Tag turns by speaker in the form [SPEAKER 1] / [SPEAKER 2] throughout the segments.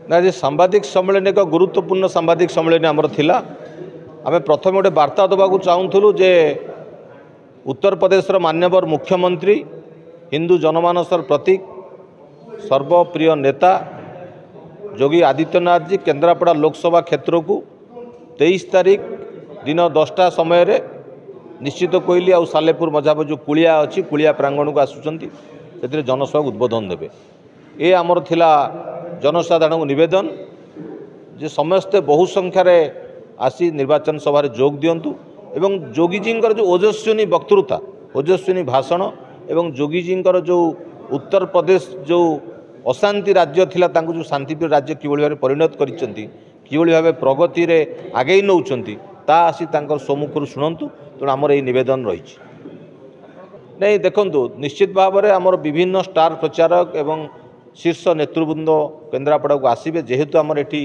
[SPEAKER 1] ना जे सांबादिक सम्मेलन एक गुरुत्वपूर्ण सांबादिक सम्मेलन आमर थिला आमे प्रथम गोटे वार्ता देवाक चाहूलु जे उत्तर प्रदेश मान्यवर मुख्यमंत्री हिंदू जनमानसर प्रतीक सर्वप्रिय नेता योगी आदित्यनाथ जी केन्द्रापड़ा लोकसभा क्षेत्र को 23 तारीख दिन 10टा समय रे निश्चित कोइली आ सालेपुर मझाप जो कुलिया अच्छी कुलिया प्रांगण को आसुचंती से जनसभा उद्बोधन देवे ये आमर थिला जनसाधारण को निवेदन जे समस्ते बहु संख्यार आसी निर्वाचन सभा जोग दिंतु एवं जोगीजींकर जो ओजस्विनी वक्तृता ओजस्विनी भाषण एवं जोगीजींकर जो उत्तर प्रदेश जो अशांति राज्य थिला तांको जो शांतिप्रिय राज्य किभଳି भाव परिणत करिसेंती किभଳି भाव प्रगति रे आगे नौचंती ता आसी तांकर सम्मुखर शुणंतु तेणु आमर ये निवेदन रही नहीं देखंतु निश्चित भाव में आमर विभिन्न स्टार प्रचारक एवं शीर्ष नेतृवृंद केन्द्रापड़ा को आसबे जेहेतु आमर एटी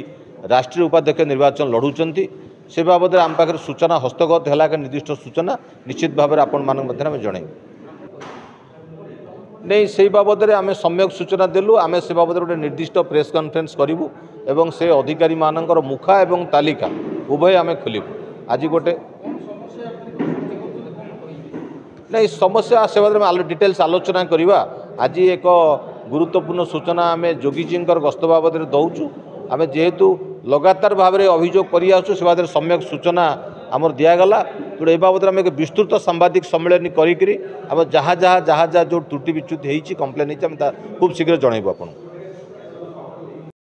[SPEAKER 1] राष्ट्रीय उपाध्यक्ष निर्वाचन लड़ुचंती से बाबद आम पाखे सूचना हस्तगत है निर्दिष्ट सूचना निश्चित भाव में आपण मान जन नहीं से बाबद आम सम्यक सूचना देलु आम से बाबद गोटे निर्दिष्ट प्रेस कॉन्फ्रेंस करूँ एवं से अधिकारी मानकर मुखा एवं तालिका उभय आम खोलू आज गोटे नहीं समस्या से बाबद डिटेल्स आलोचना करवा आज एक गुरुत्वपूर्ण सूचना आम जोगीजींकर गस्त बाबद दौचु आम जेहेतु लगातार भाव में अभियोग कर से सम्यक सूचना आमर दिगला तेणु ए बाबद आम एक विस्तृत सांबादिक सम्मेलन करी आम जहाँ जहाँ जहाँ जहाँ जो त्रुटि विच्युति होती कम्प्लेन होती खूब शीघ्र जनइबू आपको।